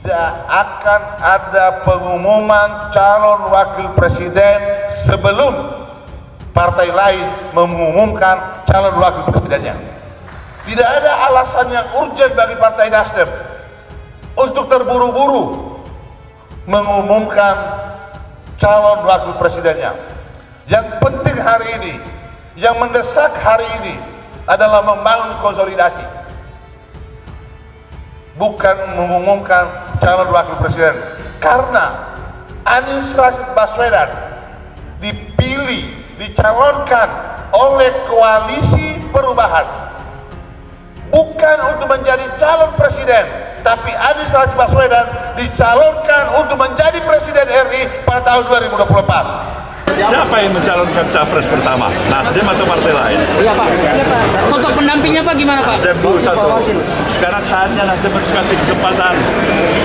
tidak akan ada pengumuman calon wakil presiden sebelum partai lain mengumumkan calon wakil presidennya. Tidak ada alasan yang urgent bagi Partai Nasdem untuk terburu-buru mengumumkan calon wakil presidennya. Yang penting hari ini, yang mendesak hari ini adalah membangun konsolidasi, bukan mengumumkan calon wakil presiden. Karena Anies Rashid Baswedan dicalonkan oleh koalisi perubahan, bukan untuk menjadi calon presiden, tapi Anies Rashid Baswedan dicalonkan untuk menjadi presiden RI pada tahun 2024. Siapa yang mencalonkan capres pertama? Nasdem atau partai lain? Iya Pak. Sosok pendampingnya Pak gimana Pak? Nasdem dulu satu. Sekarang saatnya Nasdem harus kasih kesempatan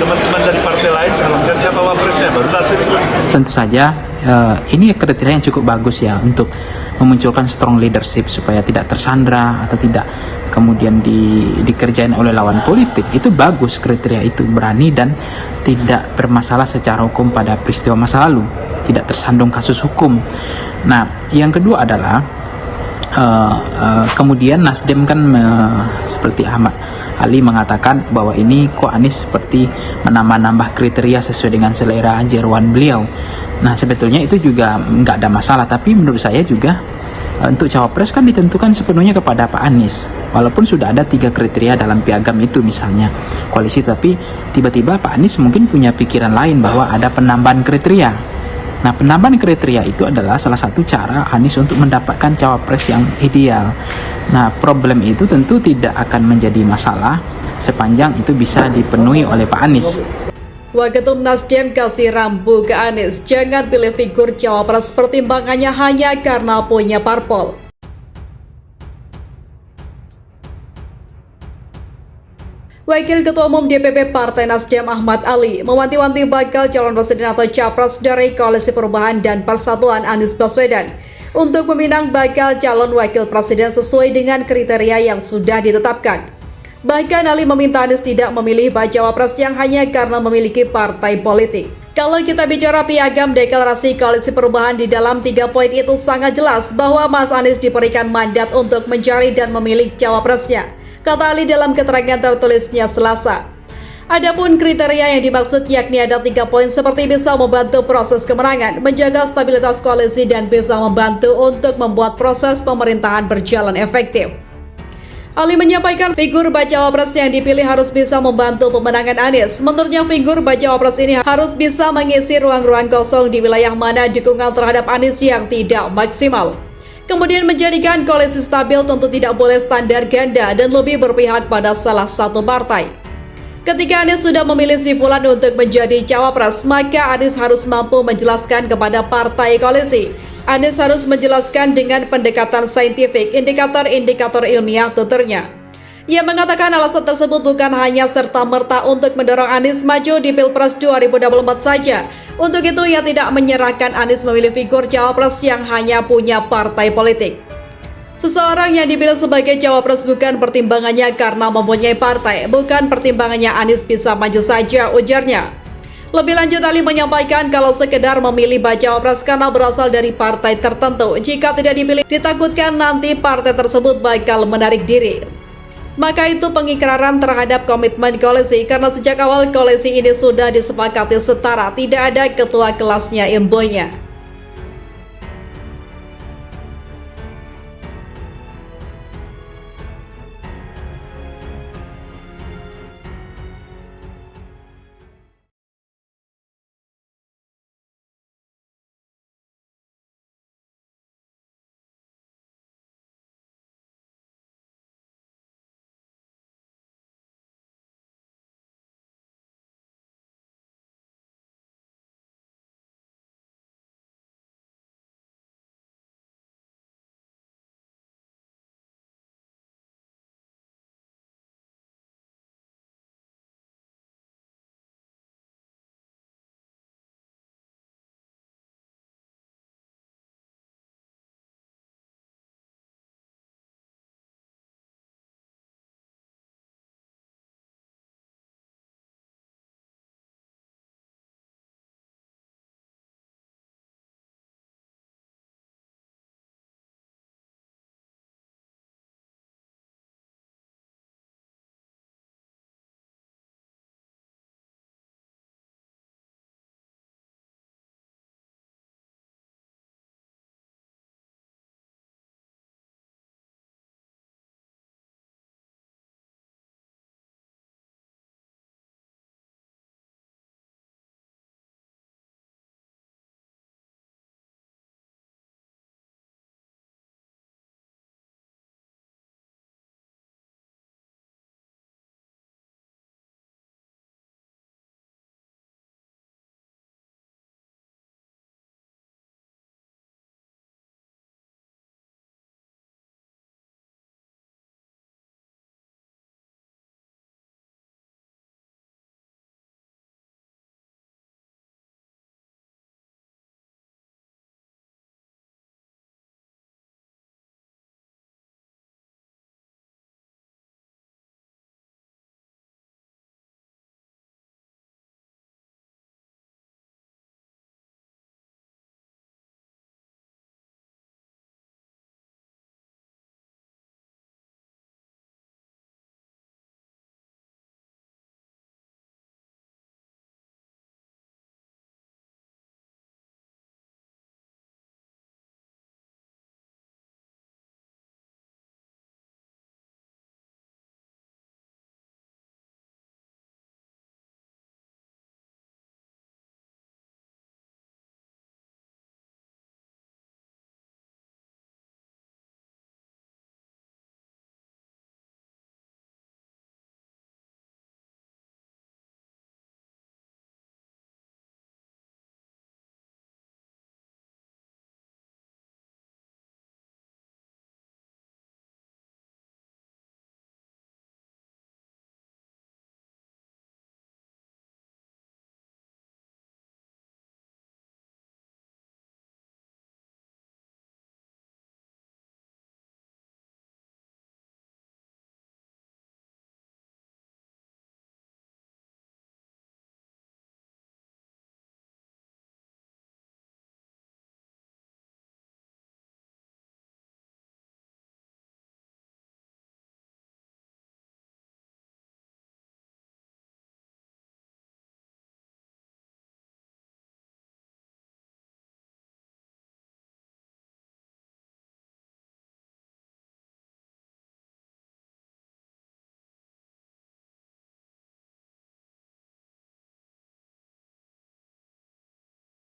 teman-teman dari partai lain calonkan siapa wapresnya, baru Nasdem ikut. Tentu saja ini kriteria yang cukup bagus ya untuk memunculkan strong leadership supaya tidak tersandra atau tidak kemudian dikerjain oleh lawan politik. Itu bagus, kriteria itu berani dan tidak bermasalah secara hukum pada peristiwa masa lalu, tidak tersandung kasus hukum. Nah, yang kedua adalah kemudian Nasdem kan seperti Ahmad Ali mengatakan bahwa ini kok Anies seperti menambah-nambah kriteria sesuai dengan selera jeroan beliau. Nah, sebetulnya itu juga nggak ada masalah, tapi menurut saya juga untuk cawapres kan ditentukan sepenuhnya kepada Pak Anies. Walaupun sudah ada 3 kriteria dalam piagam itu misalnya koalisi, tapi tiba-tiba Pak Anies mungkin punya pikiran lain bahwa ada penambahan kriteria. Nah, penambahan kriteria itu adalah salah satu cara Anies untuk mendapatkan cawapres yang ideal. Nah, problem itu tentu tidak akan menjadi masalah sepanjang itu bisa dipenuhi oleh Pak Anies. Waketum Nasdem kasih rambu ke Anies, jangan pilih figur cawapres pertimbangannya hanya karena punya parpol. Wakil Ketua Umum DPP Partai Nasdem Ahmad Ali mewanti-wanti bakal calon presiden atau capres dari Koalisi Perubahan dan Persatuan Anies Baswedan untuk meminang bakal calon wakil presiden sesuai dengan kriteria yang sudah ditetapkan. Bahkan Ali meminta Anies tidak memilih bacawa pres yang hanya karena memiliki partai politik. Kalau kita bicara piagam deklarasi Koalisi Perubahan, di dalam 3 poin itu sangat jelas bahwa Mas Anies diberikan mandat untuk mencari dan memilih cawapresnya, kata Ali dalam keterangan tertulisnya Selasa. Adapun kriteria yang dimaksud yakni ada 3 poin seperti bisa membantu proses kemenangan, menjaga stabilitas koalisi, dan bisa membantu untuk membuat proses pemerintahan berjalan efektif. Ali menyampaikan figur bacawa pres yang dipilih harus bisa membantu pemenangan Anies. Menurutnya figur bacawa pres ini harus bisa mengisi ruang-ruang kosong di wilayah mana dukungan terhadap Anies yang tidak maksimal. Kemudian menjadikan koalisi stabil tentu tidak boleh standar ganda dan lebih berpihak pada salah satu partai. Ketika Anies sudah memilih si fulan untuk menjadi cawapres, maka Anies harus mampu menjelaskan kepada partai koalisi. Anies harus menjelaskan dengan pendekatan saintifik, indikator-indikator ilmiah, tuturnya. Ia mengatakan alasan tersebut bukan hanya serta-merta untuk mendorong Anies maju di Pilpres 2024 saja. Untuk itu ia tidak menyerahkan Anies memilih figur cawapres yang hanya punya partai politik. Seseorang yang dipilih sebagai cawapres bukan pertimbangannya karena mempunyai partai, bukan pertimbangannya Anies bisa maju saja, ujarnya. Lebih lanjut, Ali menyampaikan kalau sekedar memilih bacawa pres karena berasal dari partai tertentu, jika tidak dipilih ditakutkan nanti partai tersebut bakal menarik diri. Maka itu pengikraran terhadap komitmen koalisi, karena sejak awal koalisi ini sudah disepakati setara, tidak ada ketua kelasnya imbunya.